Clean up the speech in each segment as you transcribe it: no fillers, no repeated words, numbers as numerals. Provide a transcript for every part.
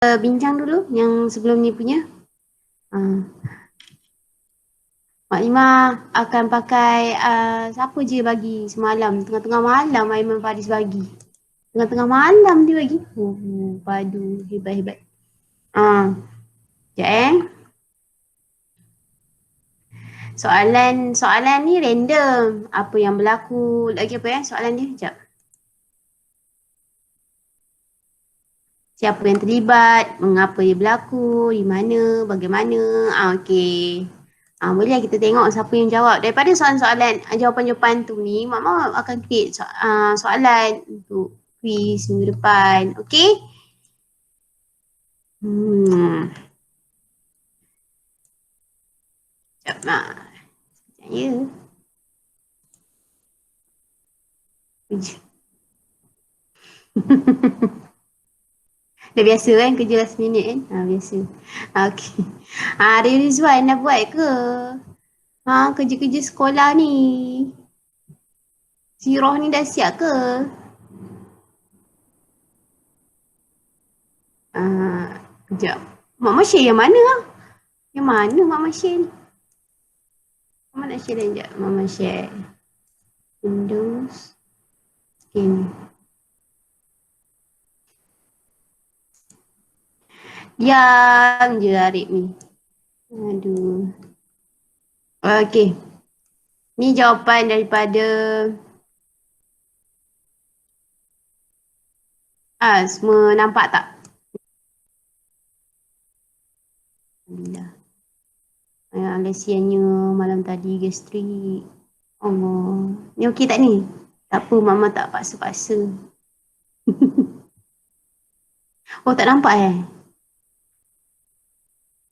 bincang dulu yang sebelum ni punya. Mak Limah akan pakai siapa je bagi semalam. Tengah-tengah malam Aiman Faris bagi. Tengah-tengah malam dia bagi. Padu. Hebat-hebat. Sekejap Soalan ni random. Apa yang berlaku. Lagi apa soalan dia? Sekejap. Siapa yang terlibat, mengapa dia berlaku, di mana, bagaimana. Okey. Boleh kita tengok siapa yang jawab. Daripada soalan-soalan, jawapan-jawapan tu ni, Mak akan create soalan untuk quiz minggu depan. Okey? Sekejap, Mak. Sekejap ya. Dah biasa kan kerja last minute kan? Biasa. Okey. Hari Rizwan dah buat ke? Kerja-kerja sekolah ni. Sirah ni dah siap ke? Sekejap. Mak share yang mana lah? Yang mana Mak share ni? Mak nak share sekejap. Mak share. Windows. Skin. Diam je Arif ni. Aduh. Okey. Ni jawapan daripada semua nampak tak? Alhamdulillah. Lesiannya malam tadi gastrik. Allah. Ni okey tak ni? Tak apa, Mama tak paksa-paksa. Oh, tak nampak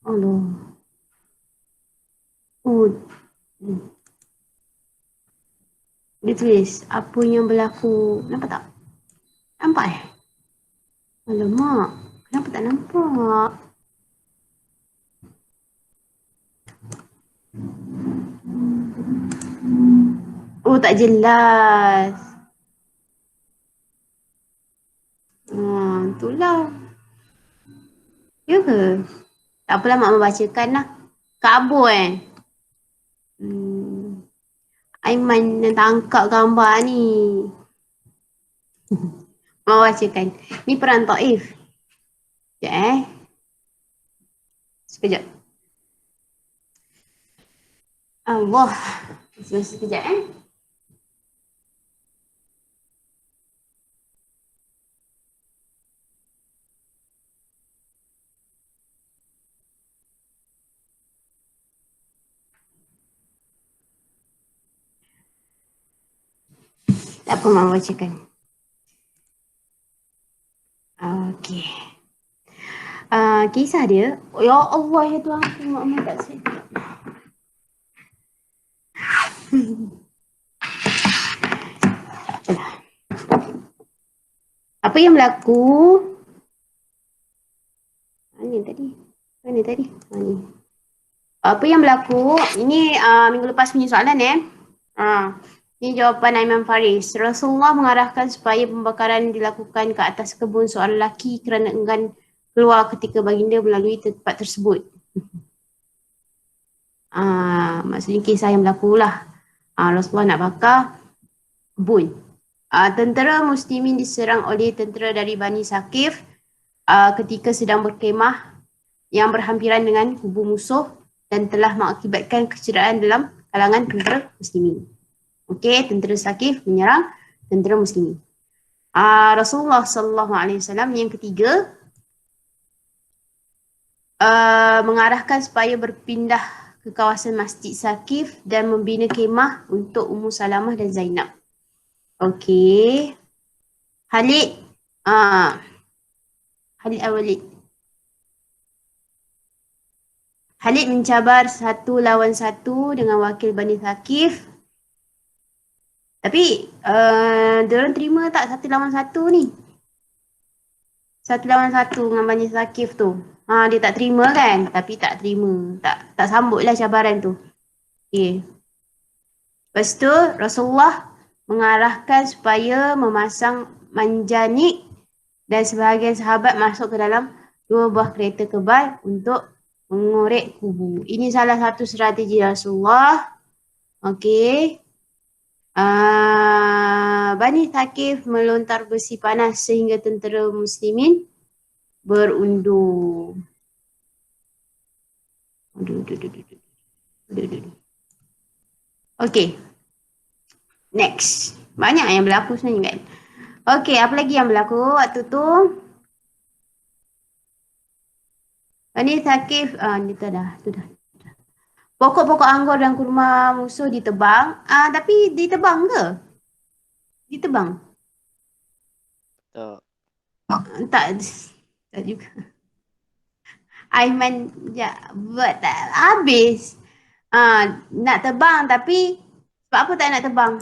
Allah. Oh. Dia tulis, apa yang berlaku. Nampak tak? Nampak Alamak, kenapa tak nampak? Oh, tak jelas. Itulah. Ya ke? Tak apalah, Mak membacakan lah. Kabur Aiman dah tangkap gambar ni. Mak bacakan. Ni peran Taif. Sekejap Sekejap. Allah. Sekejap Tak apa, Mak bacakan. Okey. Kisah dia. Ya Allah, ya Tuhan. Mak tak sedap. Apa yang berlaku? Mana tadi? Ni. Apa yang berlaku? Ini minggu lepas punya soalan Ini jawapan Aiman Faris. Rasulullah mengarahkan supaya pembakaran dilakukan ke atas kebun seorang lelaki kerana enggan keluar ketika baginda melalui tempat tersebut. Maksudnya kisah yang berlaku lah. Rasulullah nak bakar kebun. Tentera muslimin diserang oleh tentera dari Bani Saqif ketika sedang berkemah yang berhampiran dengan kubu musuh dan telah mengakibatkan kecederaan dalam kalangan tentera muslimin. Okey, tentera Saqif menyerang tentera muslimin. Rasulullah SAW yang ketiga mengarahkan supaya berpindah ke kawasan Masjid Saqif dan membina kemah untuk Ummu Salamah dan Zainab. Okey. Khalid Al-Walid. Khalid mencabar 1 lawan 1 dengan wakil Bani Saqif. Tapi diorang terima tak 1 lawan 1 ni? 1 lawan 1 dengan Bani Saqif tu. Dia tak terima kan? Tapi tak terima. Tak sambutlah cabaran tu. Okay. Lepas tu Rasulullah mengarahkan supaya memasang manjanik dan sebahagian sahabat masuk ke dalam 2 buah kereta kebal untuk mengorek kubu. Ini salah satu strategi Rasulullah. Okey. Bani Thaqif melontar besi panas sehingga tentera muslimin berundur. Okey. Next. Banyak yang berlaku sebenarnya kan. Okey, apa lagi yang berlaku waktu tu? Bani Thaqif, ni tu dah. Pokok-pokok anggur dan kurma musuh ditebang. Tapi ditebang ke? Ditebang? Tak. Tak. Tak juga. Aiman buat tak habis. Nak tebang tapi sebab apa tak nak tebang?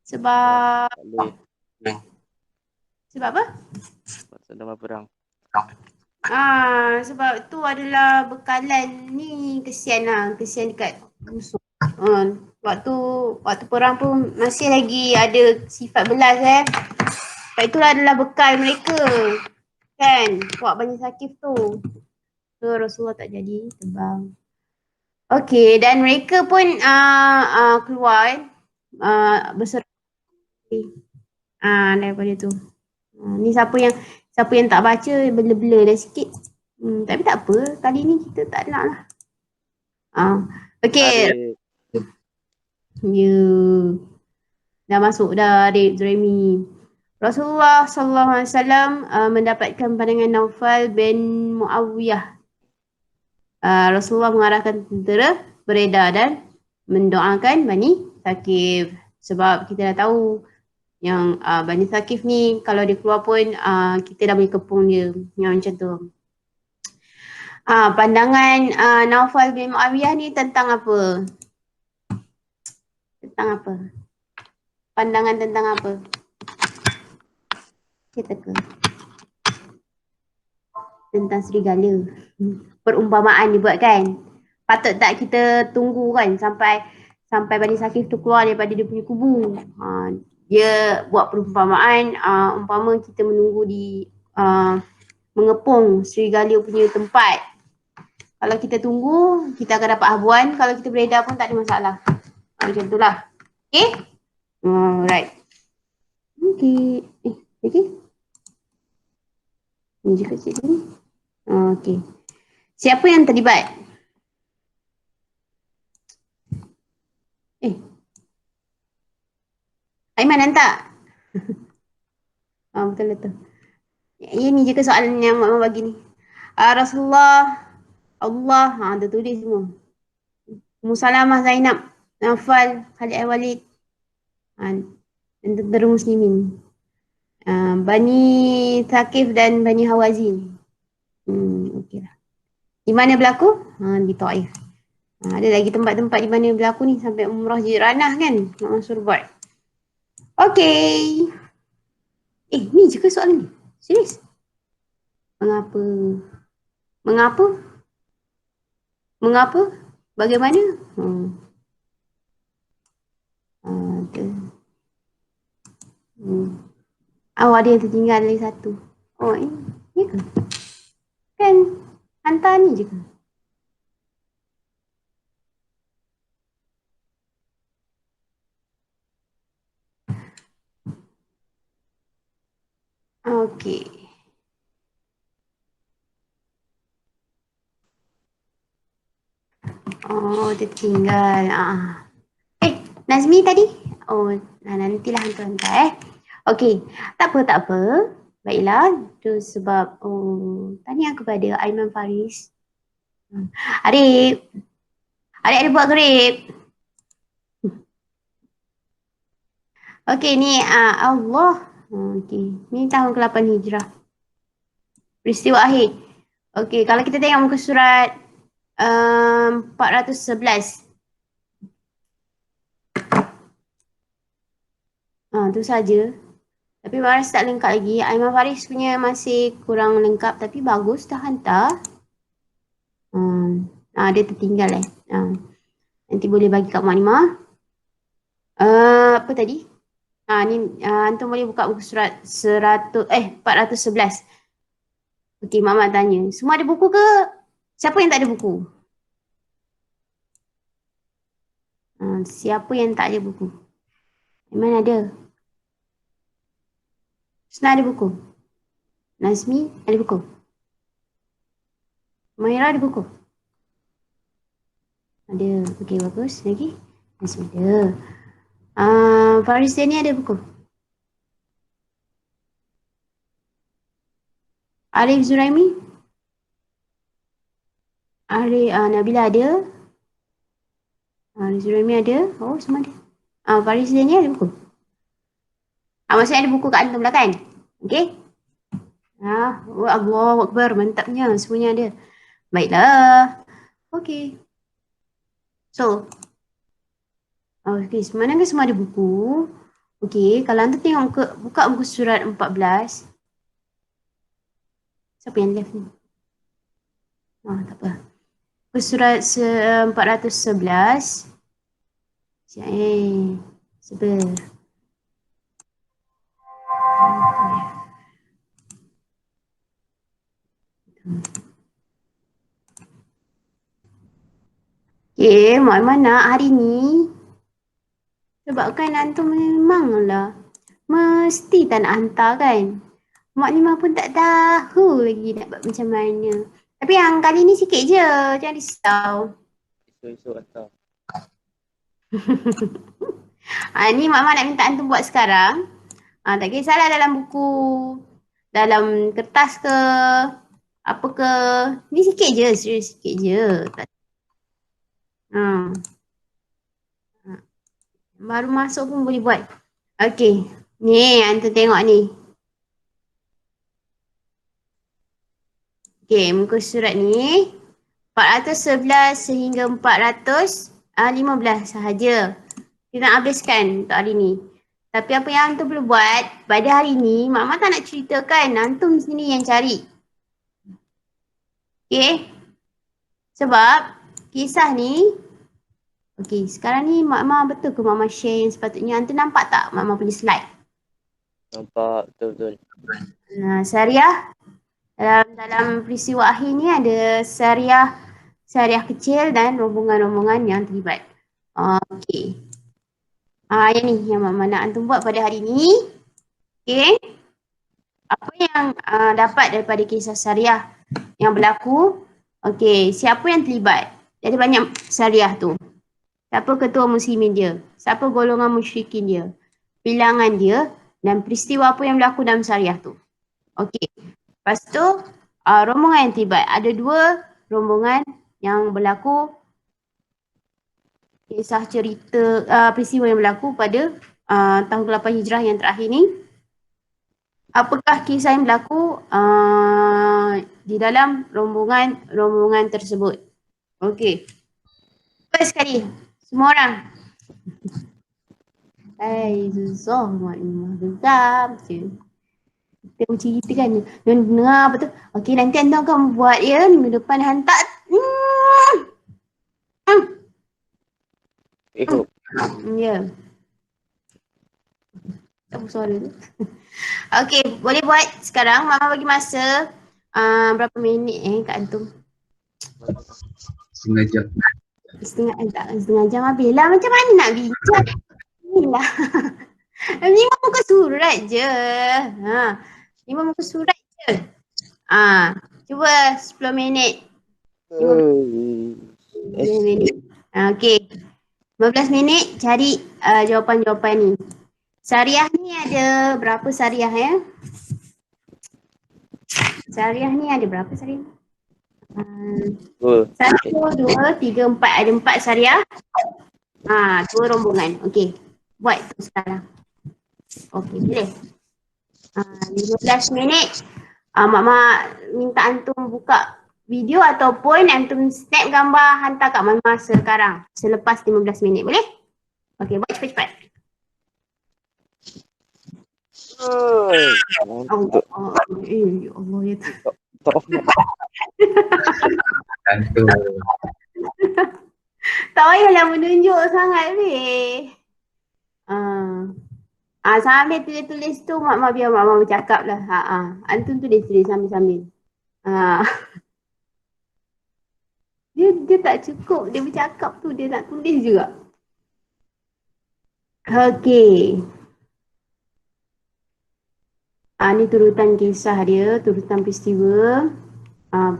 Sebab Tak boleh. sebab apa? Sebab sedang berperang. Sebab tu adalah bekalan ni, kesian dekat musuh. Waktu perang pun masih lagi ada sifat belas Sebab itulah adalah bekal mereka. Kan? Buat Bani Thaqif tu. So Rasulullah tak jadi tebang. Okey, dan mereka pun keluar berserah daripada tu. Ni siapa yang tak baca bela-bela dah sikit. Tapi tak apa, kali ni kita tak nak lah. Okey. Ya. Dah masuk dah Arif Zuremi. Rasulullah SAW mendapatkan pandangan Naufal bin Muawiyah. Rasulullah mengarahkan tentera beredar dan mendoakan Bani Thaqif. Sebab kita dah tahu yang Bani Thaqif ni kalau dia keluar pun kita dah boleh kepung dia. Yang macam tu. Pandangan Naufal bin Muawiyah ni tentang apa? Tentang apa? Pandangan tentang apa? Kita ke? Tentang serigala. Perumpamaan dibuat kan? Patut tak kita tunggu kan sampai Bani Thaqif tu keluar daripada dia punya kubu. Dia buat perumpamaan umpama kita menunggu di mengepung serigala punya tempat. Kalau kita tunggu, kita akan dapat habuan. Kalau kita beredar pun tak ada masalah. Macam itulah. Okay? Alright. Okay. Okay. Ini juga cik ni. Okay. Siapa yang terlibat? Aiman hantar. Betul. Ini je ke soalan yang Mak bagi ni? Rasulullah, Allah, dia tulis semua. Musalamah Zainab, Nafal, Khalid Al-Walid, dan tentera muslimin. Bani Thaqif dan Bani Hawazin. Okey lah. Di mana berlaku? Di Taif. Ada lagi tempat-tempat di mana berlaku ni sampai umrah Jiranah kan? Mak Mansur buat. Okey. Ni je ke soalan ni? Serius? Mengapa? Bagaimana? Ada yang tertinggal lagi satu. Ini ke? Kan hantar ni je ke? Okey. Tertinggal. Nazmi tadi? Nantilah hantar. Okey. Tak apa. Baiklah. Itu sebab tahniah kepada Aiman Faris. Arif ada buat grip. Okey, ni Allah. Okey. Ni tahun ke-8 Hijrah. Peristiwa akhir. Okey, kalau kita tengok muka surat 411. Tu saja. Tapi Faris tak lengkap lagi. Aiman Faris punya masih kurang lengkap tapi bagus dah hantar. Dia tertinggal nanti boleh bagi kat Mak Nimah. Apa tadi? Ni antum boleh buka muka surat 411. Okey, Mak tanya. Semua ada buku ke? Siapa yang tak ada buku? Siapa yang tak ada buku? Mana ada? Husna ada buku? Nazmi ada buku? Maira ada buku? Ada. Okey, bagus. Lagi? Nazmi ada. Faris ni ada buku? Arif Zuraimi? Arif, Nabila ada? Arif Zuraimi ada? Oh, semua ada. Faris ni ada buku? Maksudnya ada buku kat antum lah kan? Okey? Allahu Akbar, mantapnya. Semuanya ada. Baiklah. Okey. So, okey, mana kan semua ada buku? Okey, kalau antum tengok buka muka surat 14. Siapa yang left ni? Tak apa. Muka surat 411. Sabar. Okay, Mak mana hari ni? Sebabkan antum memanglah mesti tak nak hantar kan? Mak Lima pun tak tahu lagi nak buat macam mana. Tapi yang kali ni sikit je, jangan risau. Esok-esok hantar. Ni Mak nak minta antum buat sekarang. Tak kisahlah dalam buku, dalam kertas ke, apa ke. Ni sikit je, serius sikit je. Baru masuk pun boleh buat. Okey, ni antum tengok ni. Okey, muka surat ni 411 sehingga 415 sahaja. Kita nak habiskan untuk hari ni. Tapi apa yang antum perlu buat pada hari ni, Mak tak nak ceritakan, antum sini yang cari. Okey? Sebab kisah ni, okey, sekarang ni Mak betul ke Mak share yang sepatutnya? Antum nampak tak Mak punya slide? Nampak, betul-betul. Syariah. Dalam peristiwa akhir ni ada syariah kecil dan rombongan-rombongan yang terlibat. Okey. Yang ni yang Mak nak antum buat pada hari ni. Okey. Apa yang dapat daripada kisah syariah yang berlaku? Okey, siapa yang terlibat? Ada banyak syariah tu. Siapa ketua muslimin dia? Siapa golongan musyrikin dia? Bilangan dia dan peristiwa apa yang berlaku dalam syariah tu. Okey. Lepas tu rombongan yang terlibat. Ada 2 rombongan yang berlaku kisah cerita peristiwa yang berlaku pada tahun 8 Hijrah yang terakhir ni. Apakah kisah yang berlaku di dalam rombongan tersebut? Okey. First sekali, semua orang. Susah maknanya. Gegam je. Kita bercerita kan. Dengar betul. Okey, nanti anda akan buat ya. Minggu depan hantar. Ya. Apa suara tu? Okey, boleh buat sekarang. Mama bagi masa berapa minit kat antum? Setengah jam. Setengah jam habis lah. Macam mana nak bincang? Inilah. 5 muka surat je. 5 muka surat je. Cuba 10 minit. 15 minit. Okey. 15 minit cari jawapan-jawapan ni. Syariah ni ada berapa syariah ya? Syariah ni ada berapa syariah? 1, 2, 3, 4. Ada 4 syariah. 2 rombongan. Okey. Buat tu sekarang. Okey, boleh. 15 minit. Mak minta antum buka video ataupun antum snap gambar hantar kat Mama sekarang. Selepas 15 minit. Boleh? Okey, buat cepat-cepat. Ya Allah ya tu. Tak payahlah menunjuk sangat weh. Sambil tulis-tulis tu mak biar mak bercakap lah. Antum tulis sambil-sambil. Ah, dia tak cukup dia bercakap tu, dia nak tulis juga. Okey. Ni turutan kisah dia, turutan peristiwa.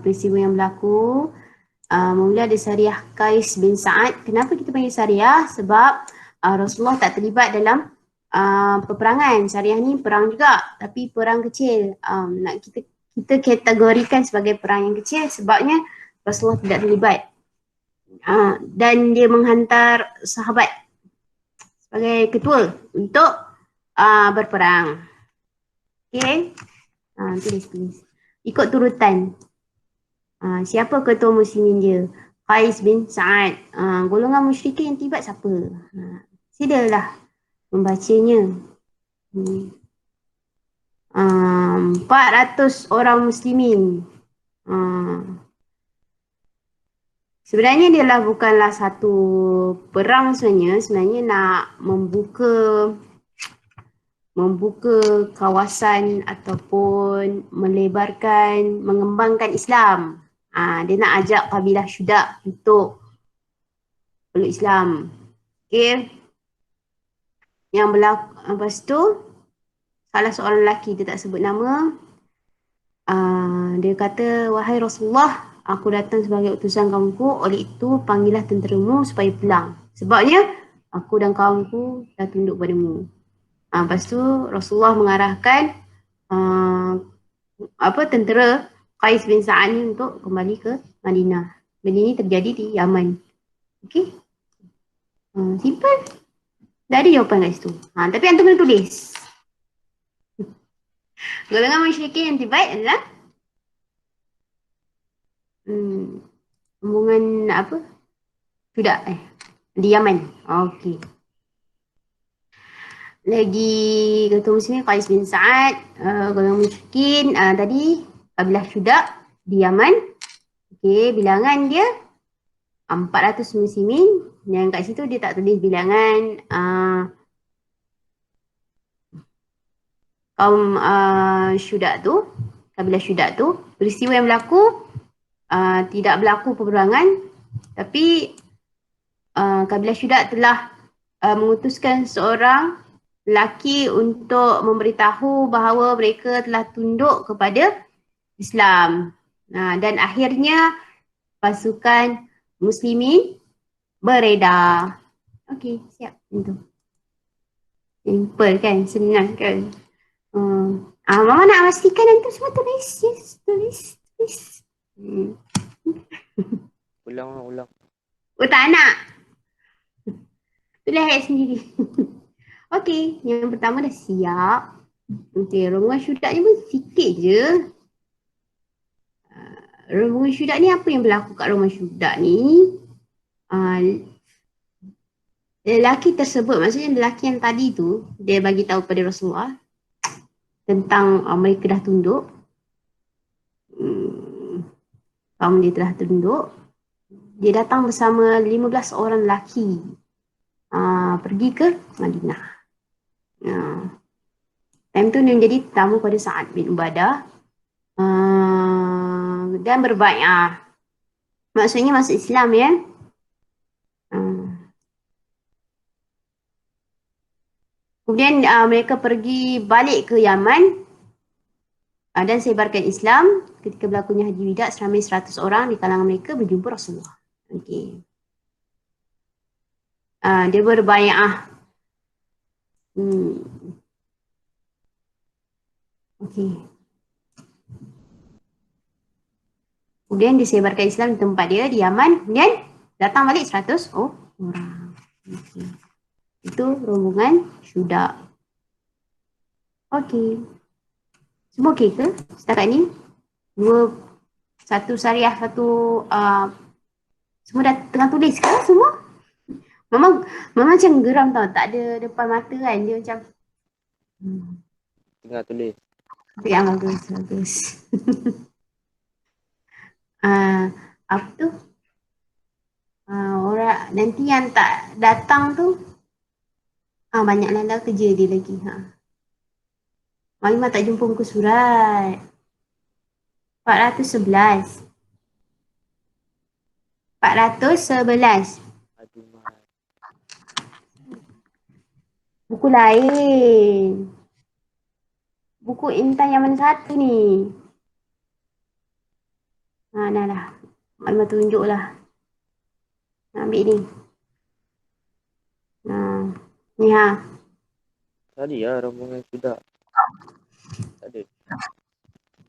Peristiwa yang berlaku. Mula ada Syariah Qais bin Sa'ad. Kenapa kita panggil Syariah? Sebab Rasulullah tak terlibat dalam peperangan. Syariah ni perang juga, tapi perang kecil. Nak kita kategorikan sebagai perang yang kecil sebabnya Rasulullah tidak terlibat. Dan dia menghantar sahabat sebagai ketua untuk berperang. Okay, tulis. Ikut turutan. Siapa ketua muslimin dia? Qais bin Sa'ad. Golongan musyrikin yang tibat siapa? Silalah membacanya. 400 orang muslimin. Sebenarnya dia lah bukanlah satu perang sebenarnya nak membuka kawasan ataupun mengembangkan Islam. Dia nak ajak kabilah Syudak untuk peluk Islam. Okay. Yang berlaku, lepas tu salah seorang lelaki, dia tak sebut nama, dia kata, wahai Rasulullah, aku datang sebagai utusan kaumku, oleh itu panggillah tenteramu supaya pulang. Sebabnya aku dan kaumku dah tunduk padamu. Lepas tu Rasulullah mengarahkan tentera Qais bin Sa'ad ni untuk kembali ke Madinah. Benda ni terjadi di Yaman. Okey. Simple. Dah ada jawapan kat situ. Tapi antum kena tulis. Golongan musyrikin yang terbaik adalah rombongan apa? Sudah di Yaman. Okey. Lagi ketua muslimin Qais bin Sa'ad, golongan musyrikin tadi kabilah Syudak di Yaman. Okey, bilangan dia 400 muslimin. Yang kat situ dia tak tulis bilangan kaum Syudak tu, kabilah Syudak tu. Peristiwa yang berlaku tidak berlaku peperangan, tapi kabilah Syudak telah mengutuskan seorang lelaki untuk memberitahu bahawa mereka telah tunduk kepada Islam. Dan akhirnya pasukan muslimin beredar. Okey, siap. Itu. Simple kan? Senang kan? Mama nak pastikan nanti semua tulis. Yes, tulis. Ulang. Oh, tak nak. Tulis sendiri. Okey, yang pertama dah siap. Okey, rombongan Syudak ni pun sikit je. Rombongan Syudak ni, apa yang berlaku kat rombongan Syudak ni? Lelaki tersebut, maksudnya lelaki yang tadi tu, dia bagi tahu pada Rasulullah tentang mereka dah tunduk. Kaum dia telah tunduk. Dia datang bersama 15 orang lelaki pergi ke Madinah. Time tu dia menjadi tamu pada Sa'ad bin Ubadah dan berbai'ah. Maksudnya masuk Islam ya. Kemudian mereka pergi balik ke Yaman dan sebarkan Islam. Ketika berlakunya Haji Wida, seramai 100 orang di kalangan mereka berjumpa Rasulullah. Okey. Dia berbai'ah. Okey. Kemudian disebarkan Islam di tempat dia di Yaman. Kemudian datang balik 100 orang. Okay. Itu rombongan Syudak. Okey. Semua okey ke setakat ni? Satu syariah, satu semua dah tengah tulis ke semua? Mama macam geram tau, tak ada depan mata kan, dia macam Tengah tulis. Ya, bagus. Apa tu? Orang nanti yang tak datang tu banyaklah dah kerja dia lagi. Malimah tak jumpa muka surat. 411. 411. Aduh, Mat. Buku lain. Buku Intan yang mana satu ni? Ha, dah lah. Mak tunjuk lah. Ambil ni. Ni ha. Tadi ya rombongan sudah. Tak ada.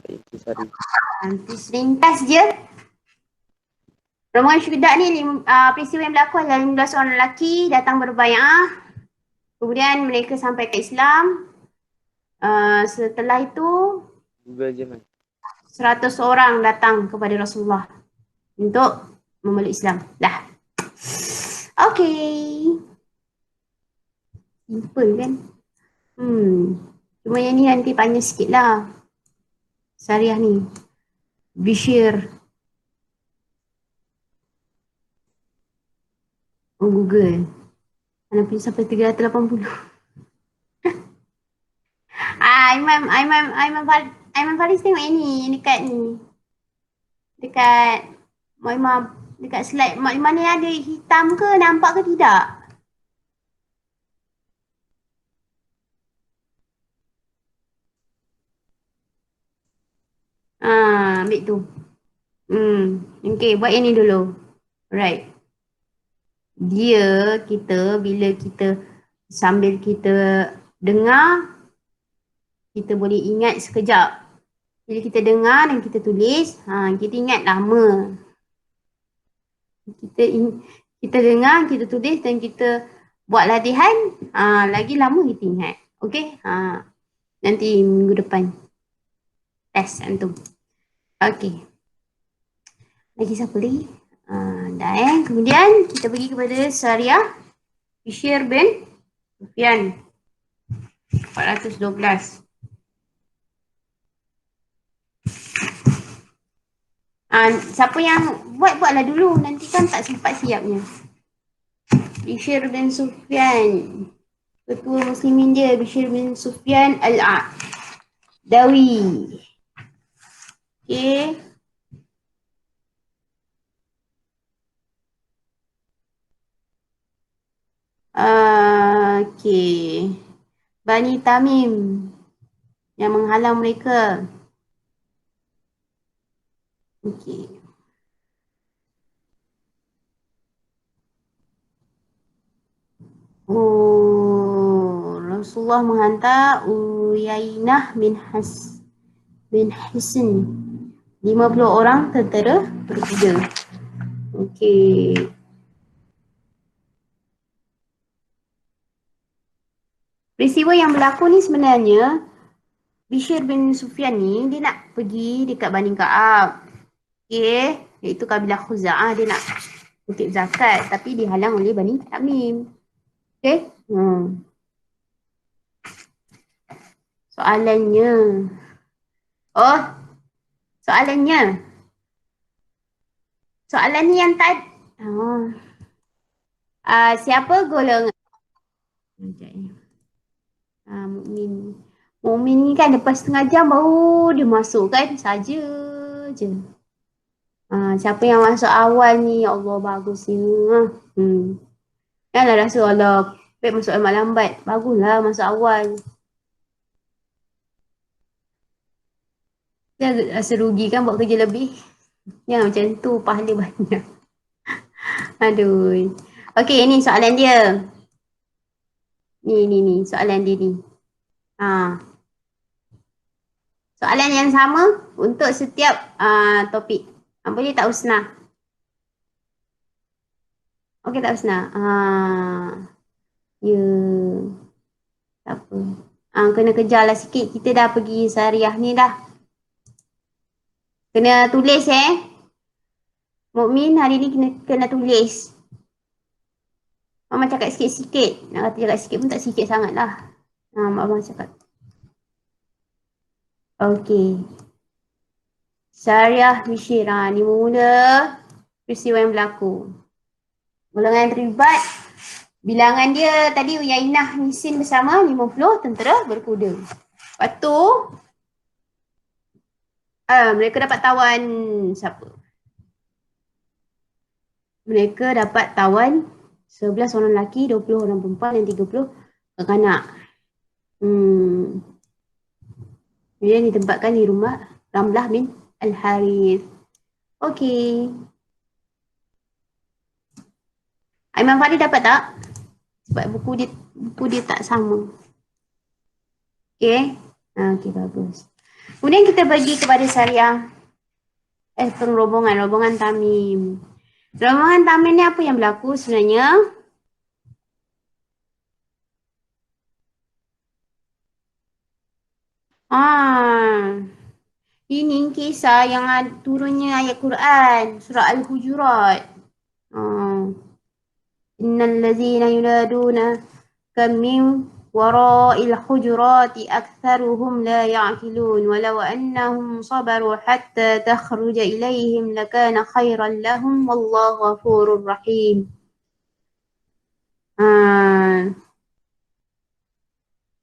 Tak intisari. Nanti seringkas je. Rombongan syuhada ni peristiwa yang berlaku adalah 15 orang lelaki datang berbai'ah. Kemudian mereka sampai ke Islam. Setelah itu Google je, Mat. 100 orang datang kepada Rasulullah untuk memeluk Islam. Dah. Okay. Simple kan? Cuma yang ni nanti panjang sikit lah. Syariah ni. Bishir. Oh, Google. Mana pergi sampai 380. Aiman Faris tengok yang ni. Yang dekat ni. Dekat Mak Imam. Dekat slide Mak Imam ni ada hitam ke? Nampak ke tidak? Ambil tu. Okay, buat yang ni dulu. Alright. Dia, bila kita sambil kita dengar, kita boleh ingat sekejap. Bila kita dengar dan kita tulis, kita ingat lama. Kita dengar, kita tulis dan kita buat latihan, lagi lama kita ingat. Okay? Nanti minggu depan. Test antum. Okay. Lagi siapa lagi? Dah Kemudian kita pergi kepada Syariah Bishir bin Sufyan. 412. Siapa yang buatlah dulu, nanti kan tak sempat siapnya. Bishir bin Sufyan. Ketua Muslimin dia Bishir bin Sufyan Al-Adawi. Okay. Okay. Bani Tamim yang menghalang mereka. Okay. Rasulullah menghantar Uyainah bin Hisn. 50 orang tentera berkuda. Okay. Peristiwa yang berlaku ni sebenarnya Bishir bin Sufyan ni dia nak pergi dekat Bani Ka'ab. Okay. Iaitu kabilah Khuza'ah, dia nak kutip zakat tapi dihalang oleh Bani Tamim. Okay. Soalannya ni yang tadi siapa golongan Mukmin ni kan lepas setengah jam baru dia masuk kan, saja je. Siapa yang masuk awal ni, ya Allah bagusnya. Janganlah rasa Allah masuk amat lambat, baguslah masuk awal. Jangan rasa rugi kan buat kerja lebih. Jangan macam tu, pahala banyak. Aduh. Okey, ni soalan dia. Ni soalan dia ni. Soalan yang sama untuk setiap topik. Boleh tak Husna? Okey tak Husna? Ya. Tak apa. Kena kejarlah sikit. Kita dah pergi Syariah ni dah. Kena tulis Mukmin hari ni kena tulis. Mama cakap sikit-sikit. Nak kata cakap sikit pun tak sikit sangat lah. Mak abang cakap. Okey. Syariah Bishir. Ni mula peristiwa yang berlaku. Golongan yang terlibat. Bilangan dia tadi Uyainah Hisn bersama 50 tentera berkuda. Lepas tu Mereka dapat tawan siapa? Mereka dapat tawan 11 orang lelaki, 20 orang perempuan dan 30 kanak-kanak. Kemudian ditempatkan di rumah Ramlah bin Al-Harith. Okey. Aiman Fadil dapat tak? Sebab buku dia tak sama. Okey. Okey, bagus. Kemudian kita pergi kepada syariah rombongan Tamim. Rombongan Tamim ni apa yang berlaku sebenarnya? Ini kisah yang turunnya ayat Quran, surah Al-Hujurat. Innal ladzina yunaduna min wara'il hujurati aktsaruhum la ya'qilun walau annahum sabaru hatta takhruja ilaihim lakana khairan lahum wallahu ghafurur rahim.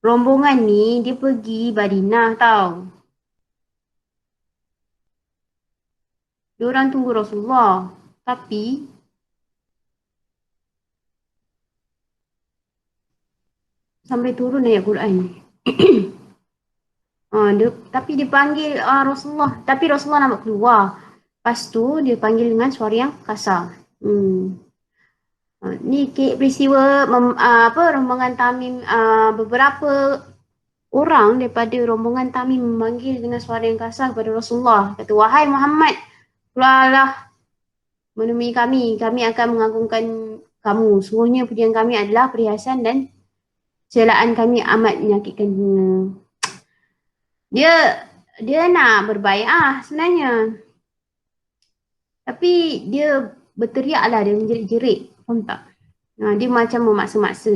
Rombongan ni dia pergi Madinah tau. Diorang tunggu Rasulullah. Tapi sampai turun ayat Quran. Tapi dia panggil Rasulullah. Tapi Rasulullah nak keluar. Lepas tu dia panggil dengan suara yang kasar. Ni peristiwa rombongan Tamim, beberapa orang daripada rombongan Tamim memanggil dengan suara yang kasar kepada Rasulullah. Kata, wahai Muhammad, keluarlah menemui kami akan mengagungkan kamu. Sungguhnya pujian kami adalah perhiasan dan celaan kami amat menyakitkan dunia. Dia nak berbaiah sebenarnya. Tapi dia berteriaklah, dia menjerit-jerit. Faham tak? Dia macam memaksa-maksa.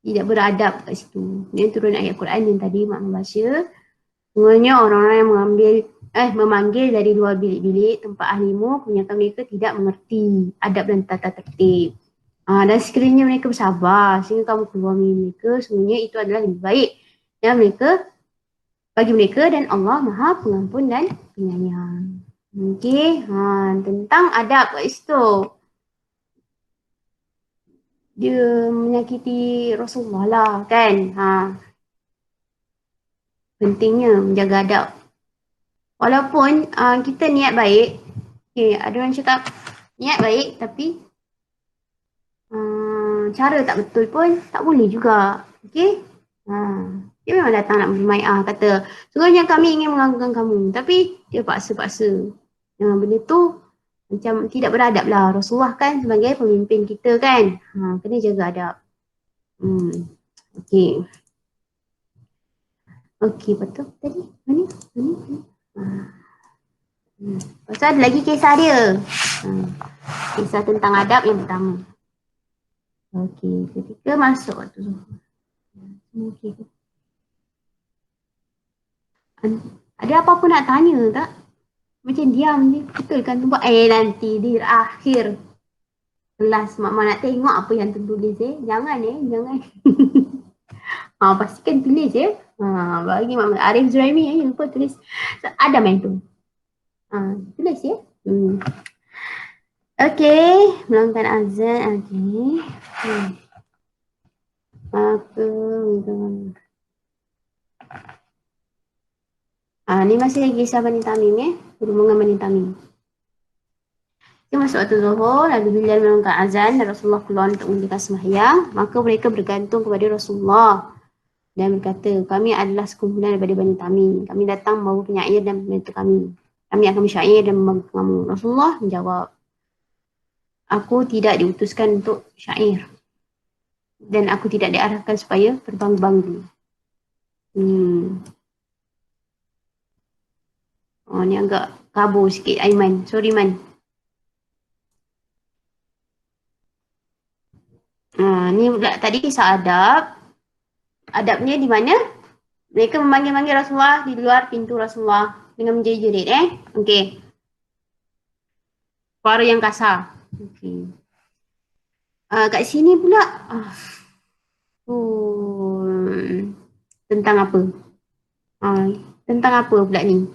Tidak beradab kat situ. Dia turun ayat Quran yang tadi Mak membaca. Sebenarnya orang-orang yang memanggil dari luar bilik-bilik tempat ahlimu, kebanyakan mereka tidak mengerti adab dan tata tertib. Dan sekiranya mereka bersabar sehingga kamu keluar mereka, sebenarnya itu adalah lebih baik dan bagi mereka, dan Allah Maha Pengampun dan Penyayang. Okey, tentang adab kat situ. Dia menyakiti Rasulullah lah kan. Pentingnya menjaga adab. Walaupun kita niat baik, ada orang cakap niat baik tapi cara tak betul pun tak boleh juga. Okey? Dia memang datang nak bermai'ah, kata sungguhnya kami ingin mengagungkan kamu, tapi dia paksa-paksa. Benda tu macam tidak beradab lah. Rasulullah kan sebagai pemimpin kita kan. Kena jaga adab. Okey. Okey, betul tadi? Mana? Pasal ada lagi kisah dia. Kisah tentang adab yang pertama. Okey, ketika masuk waktu zuhur. Okey. Ada apa-apa nak tanya tak? Macam diam je. Betul kan tu buat? Nanti di akhir kelas mak nak tengok apa yang tertulis Jangan jangan. Pastikan tulis bagi mak Arif Zuraimi yang lupa tulis. Ada main tu. Tulis Okey, melangkan azan. Okey. Ni masih lagi kisah Bani Tamim hubungan Bani Tamim. Dia masuk waktu zuhur, lalu bila melangkan azan dan Rasulullah keluar untuk mendirikan sembahyang, maka mereka bergantung kepada Rasulullah dan berkata, kami adalah sekumpulan daripada Bani Tamim. Kami datang membawa penyair dan membantu kami. Kami akan bersyair dan membantu kamu. Rasulullah menjawab, aku tidak diutuskan untuk syair dan aku tidak diarahkan supaya berbangga-bangga. Ni agak kabur sikit Aiman. Sorry Man. Ni pula tadi kisah adab. Adabnya di mana? Mereka memanggil-manggil Rasulullah di luar pintu Rasulullah dengan menjerit-jerit Okey. Suara yang kasar. Okey. Kat sini pula tentang apa? Tentang apa pula ni?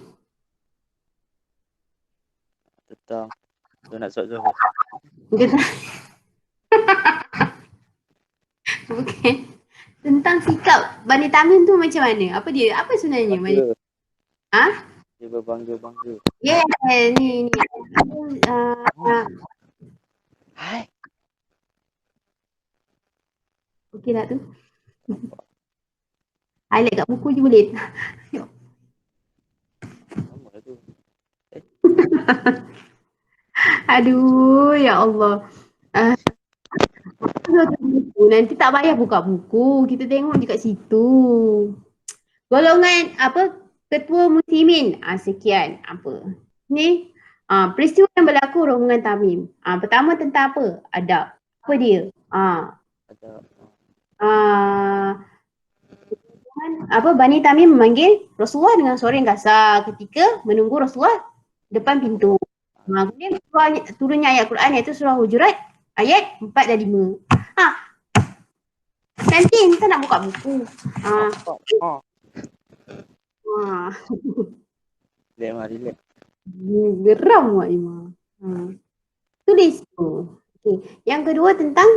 Tentang tu nak soal Zuhur. Kita bukan. Tentang sikap Bani Tamim tu macam mana? Apa dia? Apa sebenarnya Bani? Bangga. Ha? Dia berbangga-bangga. Yeah, ni. Hai. Okey tak tu? Highlight kat buku je boleh. Sama lah tu. Aduh, ya Allah. Nanti tak payah buka buku. Kita tengok je kat situ. Golongan apa? Ketua Muslimin. Sekian. Apa? Ni. Peristiwa yang berlaku rombongan Tamim. Pertama tentang apa? Adab. Apa dia? Ada Apa Bani Tamim memanggil Rasulullah dengan suara yang kasar ketika menunggu Rasulullah depan pintu. Kemudian turunnya ayat Quran iaitu surah Hujurat ayat 4 dan 5. Nanti kita nak buka buku. relax mah, relax. Geram Wak Ima. Tulis tu. Okay. Yang kedua tentang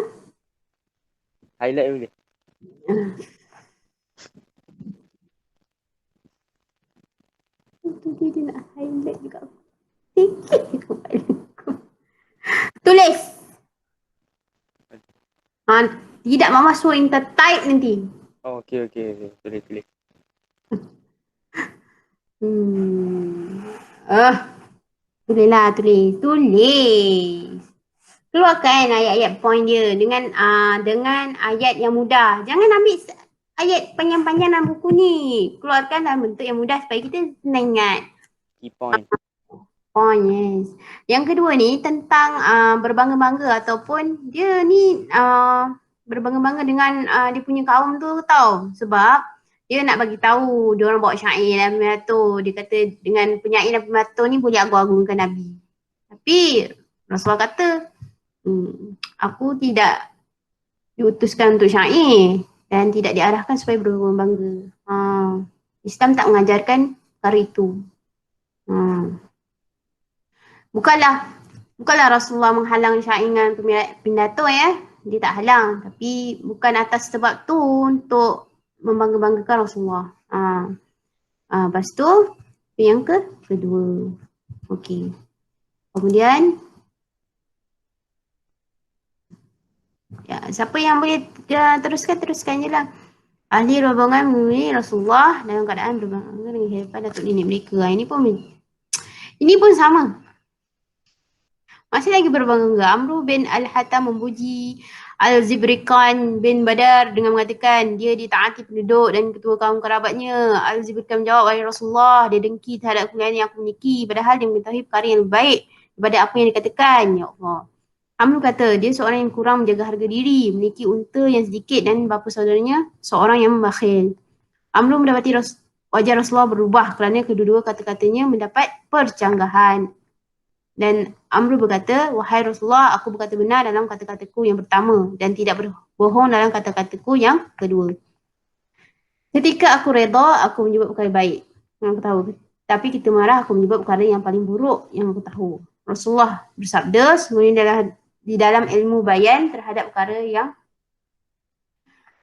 Highlight boleh. dia nak highlight juga. Sikit je kepala aku. Tulis. Tidak Mama suruh Inta type nanti. Oh, okey. Tulis. Tulis. Keluarkan ayat-ayat point dia dengan ayat yang mudah. Jangan ambil ayat panjang-panjang dalam buku ni. Keluarkan dalam bentuk yang mudah supaya kita senang ingat. Key point. Yes. Yang kedua ni tentang berbangga-bangga ataupun dia ni berbangga-bangga dengan dia punya kaum tu tau. Sebab dia nak bagi tahu dia orang bawa syair dan pidato. Dia kata dengan penyair dan pidato ni boleh agung-agungkan Nabi. Tapi Rasulullah kata aku tidak diutuskan untuk syair dan tidak diarahkan supaya berbangga. Islam tak mengajarkan perkara itu. Bukanlah Rasulullah menghalang syair dengan pidato ya. Dia tak halang. Tapi bukan atas sebab tu untuk membangga-banggakan Rasulullah. Lepas tu yang kedua. Okey. Kemudian siapa yang boleh teruskan je lah. Ahli rombongan menemui Rasulullah dalam keadaan berbangga dengan kehidupan datuk nenek mereka. Ini pun sama. Masih lagi berbangga. Amru bin Al-Hatam memuji Al-Zibrikan bin Badar dengan mengatakan dia ditaati penduduk dan ketua kaum kerabatnya. Al-Zibrikan menjawab, wahai Rasulullah, dia dengki terhadap kemuliaan yang aku miliki padahal dia mengetahui perkara yang lebih baik daripada apa yang dikatakan. Ya Allah. Amru kata dia seorang yang kurang menjaga harga diri, memiliki unta yang sedikit dan bapa saudaranya seorang yang membakhil. Amru mendapati wajah Rasulullah berubah kerana kedua-dua kata-katanya mendapat percanggahan. Dan Amru berkata, wahai Rasulullah, aku berkata benar dalam kata-kataku yang pertama dan tidak berbohong dalam kata-kataku yang kedua. Ketika aku reda, aku menyebut perkara baik yang aku tahu. Tapi kita marah, aku menyebut perkara yang paling buruk yang aku tahu. Rasulullah bersabda, semuanya di dalam ilmu bayan terhadap perkara yang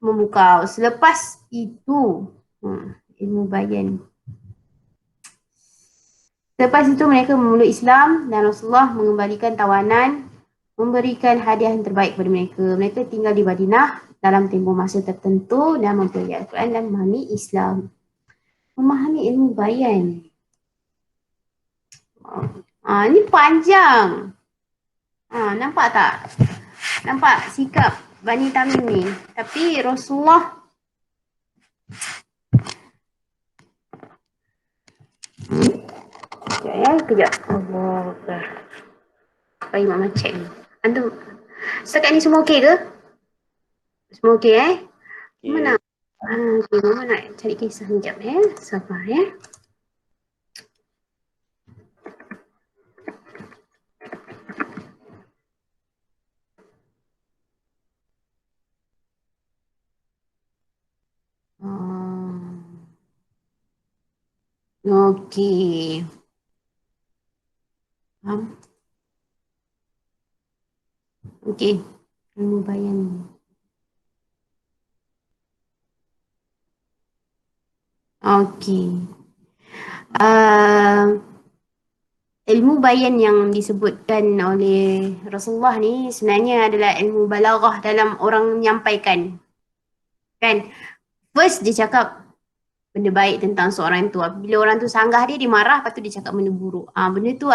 memukau. Selepas itu, ilmu bayan. Selepas itu mereka memeluk Islam dan Rasulullah mengembalikan tawanan, memberikan hadiah yang terbaik kepada mereka. Mereka tinggal di Madinah dalam tempoh masa tertentu dan mempelajari Al-Quran dan memahami Islam. Memahami ilmu bayan. Ini panjang. Nampak tak? Nampak sikap Bani Tamim ni. Tapi Rasulullah kejap. Allah. Bagi Mama cek ni. Antum, setakat ni semua okey ke? Semua okey Okay. Mana? Okay, Mama nak cari kisah sekejap Sabar Okey. Okey. Ilmu bayan. Okey. Uh, ilmu bayan yang disebutkan oleh Rasulullah ni sebenarnya adalah ilmu balaghah dalam orang menyampaikan. Kan? First dia cakap benda baik tentang seorang tu. Bila orang tu sanggah dia, dia marah, lepas tu dia cakap benda buruk. Benda tu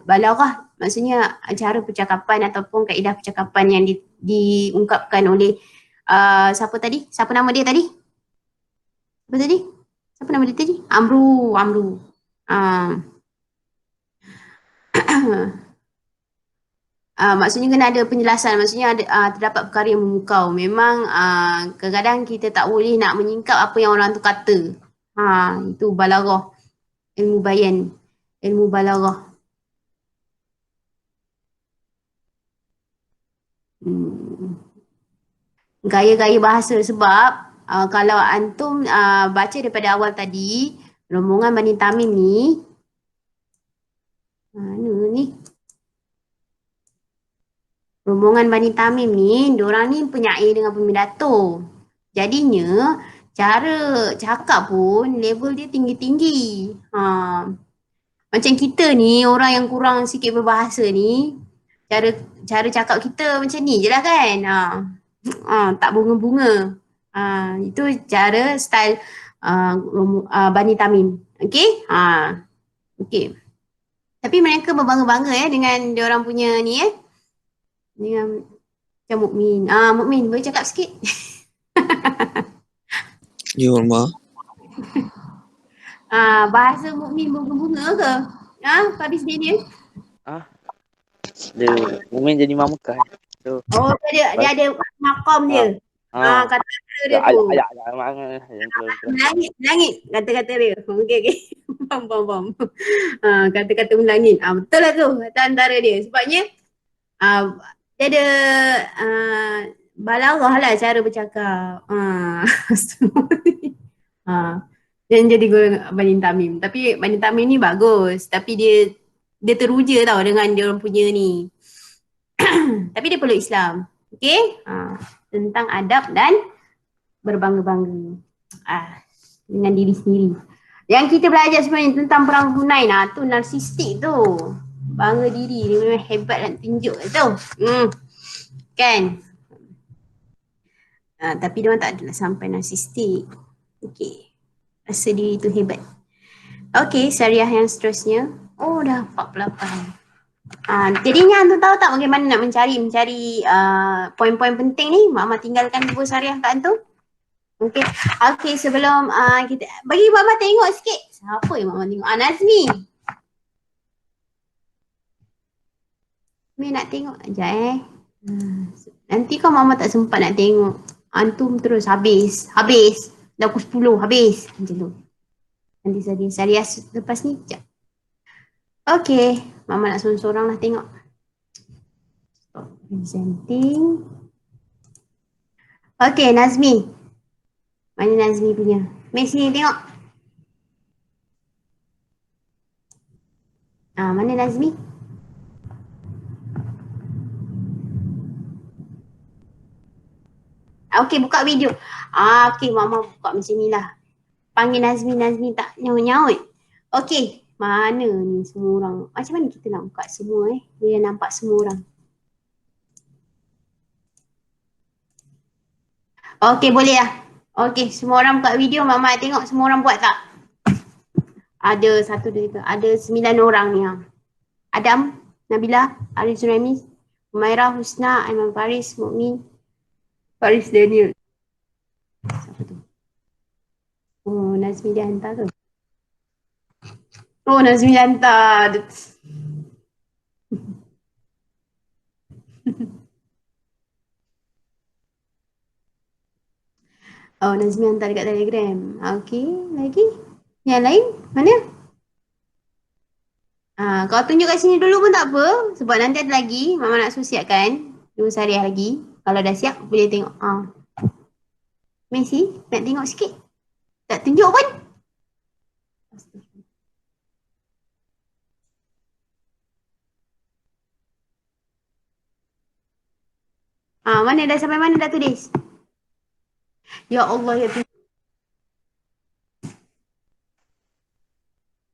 balaghah, maksudnya cara percakapan ataupun kaedah percakapan yang diungkapkan oleh siapa tadi? Siapa nama dia tadi? Apa tadi? Siapa nama dia tadi? Amru. Uh, maksudnya kena ada penjelasan, maksudnya ada terdapat perkara yang memukau. Memang kadang-kadang kita tak boleh nak menyingkap apa yang orang tu kata. Itu balaghah, ilmu bayan, ilmu balaghah. Gaya-gaya bahasa sebab kalau antum baca daripada awal tadi, rombongan Bani Tamim ni, mana ni? Rombongan Bani Tamim ni, diorang ni penyair dengan pemidato. Jadinya, cara cakap pun level dia tinggi-tinggi. Macam kita ni, orang yang kurang sikit berbahasa ni, cara cakap kita macam ni je lah kan. Tak bunga-bunga. Itu cara style Bani Tamim. Okay? Okay. Tapi mereka berbangga-bangga dengan diorang punya ni dengan macam Mukmin. Mukmin, boleh cakap sikit? Ya Allah. Bahasa Mukmin bunga-bunga ke? Faris Daniel? Dia Mukmin jadi Imam Mekah. So, dia ada maqam dia. Kata-kata dia tu. Melangit kata-kata dia. Okey. Faham. Kata-kata melangit. Betul lah tu kata antara dia. Sebabnya dia ada balaghah lah cara bercakap. Dan jadi Bani Tamim. Tapi Bani Tamim ni bagus. Tapi dia teruja tau dengan dia orang punya ni. Tapi dia peluk Islam. Okay? Tentang adab dan berbangga-bangga dengan diri sendiri. Yang kita belajar sebenarnya tentang perang Hunain tu narsistik tu. Bangga diri, dia memang hebat dan tunjuk tu. Kan? Tapi dia orang tak adalah sampai narsistik. Okay. Rasa diri tu hebat. Okay, syariah yang seterusnya. Oh, dah 48. Jadinya antum tahu tak bagaimana nak mencari poin-poin penting ni? Mama tinggalkan buku syariah kat antum. Okay, sebelum kita bagi Mama tengok sikit. Siapa yang Mama tengok? Nazmi. Nazmi nak tengok sekejap nanti kan Mama tak sempat nak tengok. Antum terus habis. Dah pukul 10 habis. Macam tu. Nanti syariah lepas ni sekejap. Okay, Mama nak sorang-sorang lah tengok. Stop presenting. Okay, Nazmi. Mana Nazmi punya? Mari sini tengok. Mana Nazmi? Okay, buka video. Okay, Mama buka macam ni lah. Panggil Nazmi tak nyaut-nyaut. Okay, mana ni semua orang? Macam mana kita nak buka semua Dia nampak semua orang. Okay, boleh lah. Okay, semua orang buka video. Mama tengok semua orang buat tak? Ada 1, 2, 3. Ada 9 orang ni. Adam, Nabila, Arif Zuraimi, Umairah, Husna, Aiman Faris, Mukmin, Faris Daniel. Siapa tu? Oh, Nazmi dia hantar ke? Oh, Nazmi hantar. Oh, Nazmi hantar dekat Telegram. Okay, lagi? Yang lain? Mana? Kau tunjuk kat sini dulu pun tak apa. Sebab nanti ada lagi. Mama nak suruh siapkan 2 syariah lagi. Kalau dah siap, boleh tengok. Messi, nak tengok sikit? Tak tunjuk pun? Mana dah sampai mana dah tulis? Ya Allah ya Tuhan.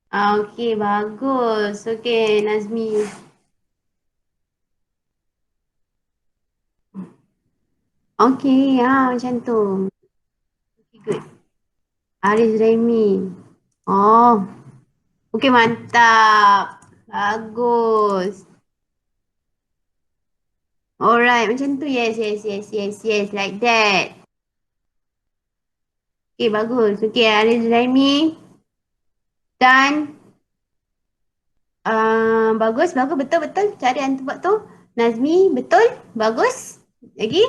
Okey, bagus. Okey, Nazmi. Okey, macam tu. Okay, good. Aris Remy. Oh, okey mantap. Bagus. Alright, macam tu. Yes, yes, yes, yes, yes. Like that. Okey, bagus. Okey, Aris Remy. Dan bagus, bagus. Betul, betul. Cara yang buat tu. Nazmi, betul. Bagus. Lagi?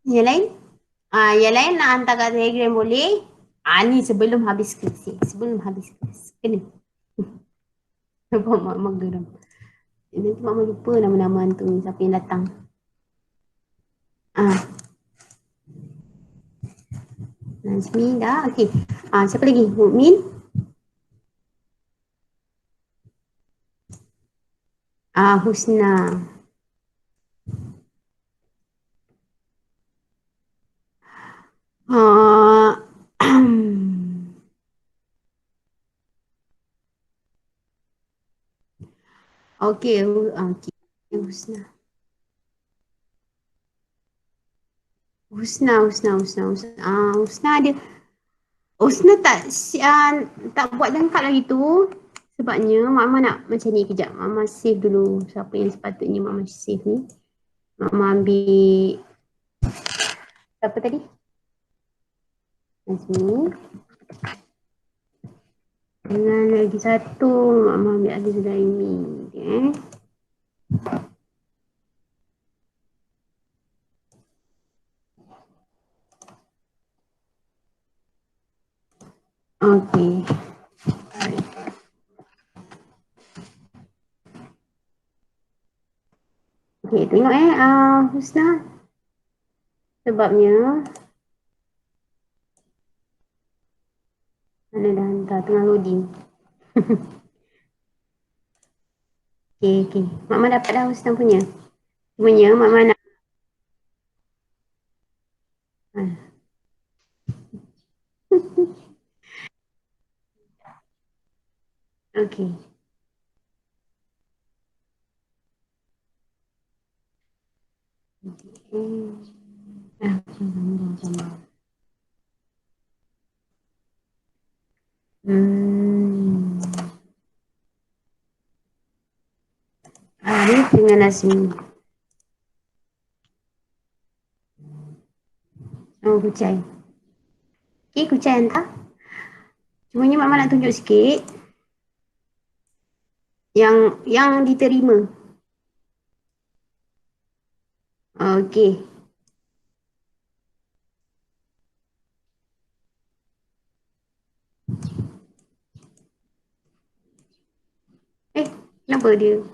Yang lain? Yang lain nak hantar kat Telegram boleh. Ni sebelum habis kelas. Sebelum habis kelas. Kena. Nampak mak geram. Nanti mak lupa nama-nama hantu ni. Siapa yang datang. Ah, Nazmi dah. Okey. Siapa lagi? Mukmin. Husna. Ah, Okey. Okey. Husna. Husna ada. Husna tak buat lengkap lagi tu. Sebabnya Mama nak macam ni kejap. Mama save dulu siapa yang sepatutnya Mama save ni. Mama ambil siapa tadi? Nazmi. Dengan lagi satu Mama ambil Aziz Daimi. Okay. Okay. Okay, tengok Husna. Sebabnya mana dah hantar tengah loading. Okay. Mama dapat dah Husna punya. Cumanya Mama nak okay. Arif dengan Nazmi. Kucai. Okay, Kucai hantar. Cumanya Mama nak tunjuk sikit yang diterima. Okay. Kenapa dia?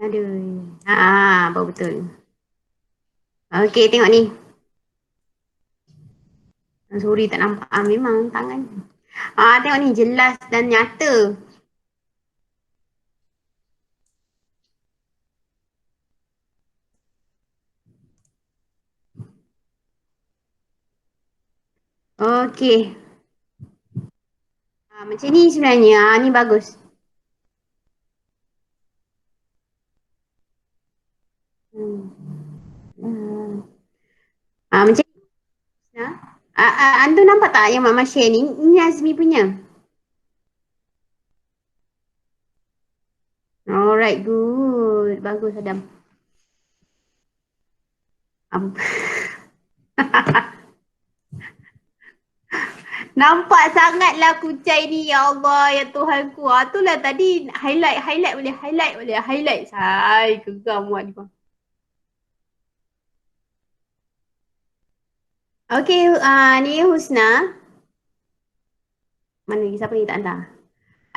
Ada. Baru betul. Okay, tengok ni. Sorry, tak nampak. Memang tangan. Tengok ni, jelas dan nyata. Okay. Macam ni sebenarnya. Ni bagus. Macam ni. Anda nampak tak yang Mama share ni? Ini Azmi punya. Alright, good. Bagus, Adam. Nampak sangatlah Kucai ni, ya Allah, ya Tuhanku. Itulah tadi highlight boleh. Highlight. Say, geram buat ni. Okay, ni Husna. Mana lagi? Siapa ni tak hantar?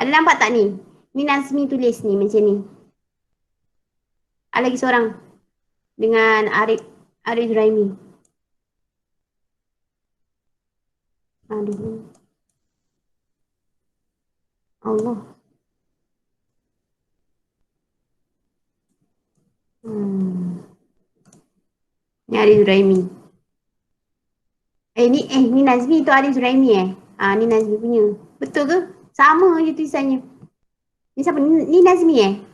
Ada nampak tak ni? Ni Nazmi tulis ni macam ni. Ada lagi seorang. Dengan Arif Raimi. Aduh. Allah. Ni Arif Zuraimi. Ni Nazmi tu Arif Zuraimi ni Nazmi punya. Betul ke? Sama je tulisannya. Ni siapa? Ni Nazmi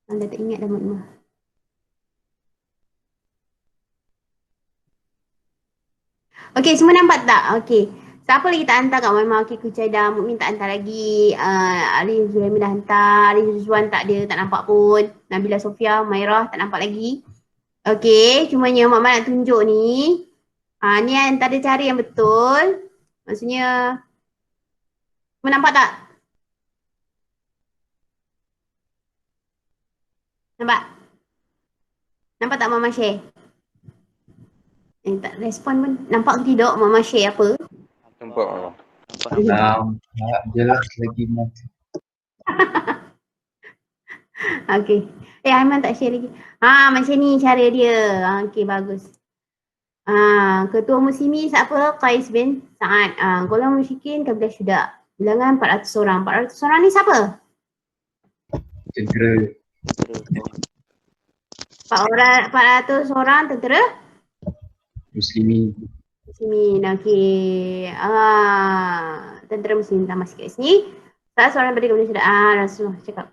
Anda tak ingat dah maknah. Okey, semua nampak tak? Okey. Siapa lagi tak hantar kat Maimah? Okey, Kucaidah. Mukmin tak hantar lagi. Arif Zuraimi dah hantar. Arif Rizwan tak ada, tak nampak pun. Nabila Sofia, Mairah tak nampak lagi. Okey, cumanya Mak Mat nak tunjuk ni. Ni antara cara yang betul. Maksudnya, semua nampak tak? Nampak? Nampak tak Mama share? Tak respon pun. Nampak ke tidak Mama share apa? Nampak. Nampak jelas lagi mati. Okey. Aiman tak share lagi. Macam ni cara dia. Okey, bagus. Ketua Muslimi siapa? Qais bin Sa'ad. Golongan musyrikin kabilah Syuda. Bilangan 400 orang. 400 orang ni siapa? Tentera. 400 orang tentera Muslimin. Muslimin. Okey. Tentera Muslimin tambah sikit sini. Salah seorang daripada kabilah Syuda. Rasulullah cakap.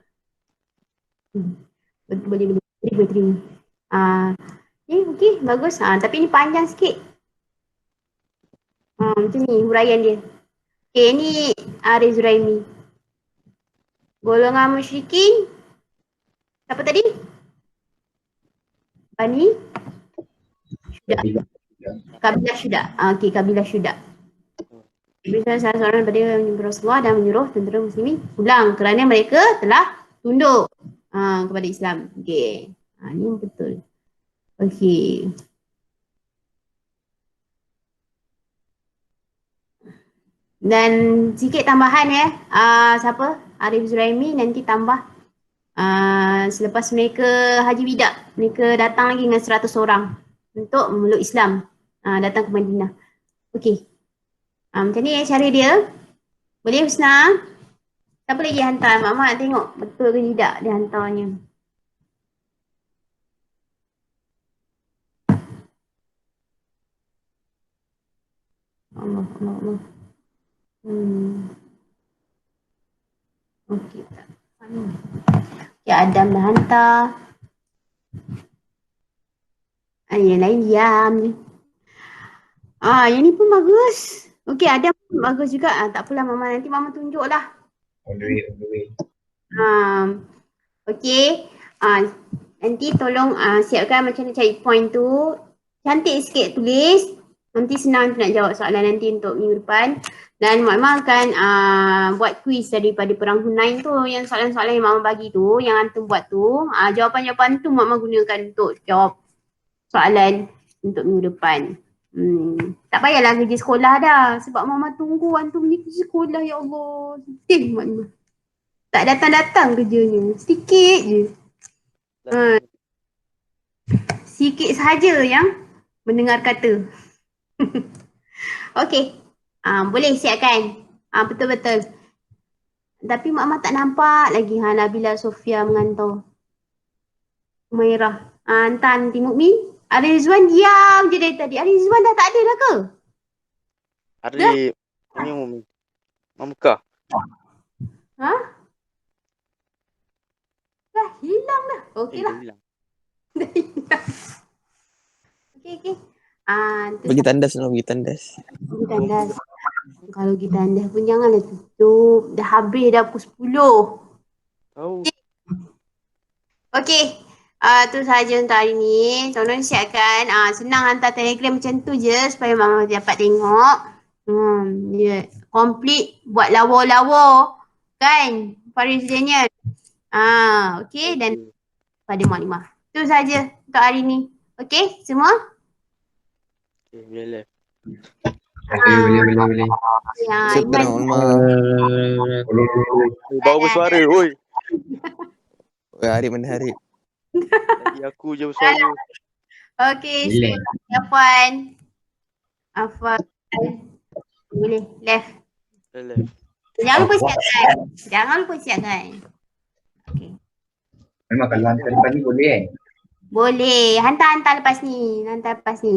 Boleh terima. Okey, bagus. Tapi ni panjang sikit. Macam ni huraian dia. Okey, ni Arif Zuraimi. Golongan musyrikin. Siapa tadi? Bani Syuda. Kabilah Syuda. Okey, kabilah Syuda. Salah seorang daripada Rasulullah dan menyuruh tentera muslimin pulang kerana mereka telah tunduk kepada Islam. Okey. Ni betul. Okey. Dan sikit tambahan siapa? Arif Zuraimi nanti tambah selepas mereka haji wida, mereka datang lagi dengan 100 orang untuk memeluk Islam, datang ke Madinah. Okey. Macam ni cara dia. Boleh Husna? Siapa lagi hantar? Mak nak tengok betul ke tidak dia hantarnya. Allah. Okey. Ya, Adam dah hantar. Yang lain diam ni. Yang ni pun bagus. Okey, Adam pun bagus juga. Tak apalah Mama, nanti Mama tunjuk lah. On the way. Okey. Nanti tolong siapkan macam mana cari point tu. Cantik sikit tulis. Nanti senang nak jawab soalan nanti untuk minggu depan. Dan Mak akan buat kuis daripada Perang Hunain tu. Yang soalan-soalan yang Mak bagi tu, yang Antum buat tu. Jawapan-jawapan tu Mak gunakan untuk jawab soalan untuk minggu depan. Tak payahlah kerja sekolah dah. Sebab Mama tunggu Antum ni kerja sekolah, ya Allah. Sedih Mak. Tak datang-datang kerjanya. Sikit je. Sikit sahaja yang mendengar kata. Okey. Boleh siapkan. Betul-betul. Tapi Mak tak nampak lagi Nabila Sofia mengantar. Mairah. Hantar nanti Mukmin. Arif Rizwan diam je dari tadi. Arif Rizwan dah tak ada dah ke? Arif. Ini Mukmin. Mamukah? Dah hilang dah. Okey lah. Hilang. Dah hilang. Okey. Bagi tandas nak bagi tandas. Bagi tandas. Kalau kita tandas pun janganlah tutup. Dah habis dah pukul 10. Tahu. Okey. Tu sahaja untuk hari ni. Tolong siapkan. Senang hantar Telegram macam tu je supaya Mama dapat tengok. Complete buat lawa-lawa. Kan? Faris Daniel. Okey. Dan pada maklimah. Tu sahaja untuk hari ni. Okey semua? Okay, boleh. Boleh. Syukran Ulma. Bawa bersuara, oi. Arif mana Arif? Tadi aku je bersuara. Okey, Afwan. Boleh, left. Left. Jangan lupa siapkan. Okey. Memang kalau hantar depan ni boleh Boleh. Hantar lepas ni.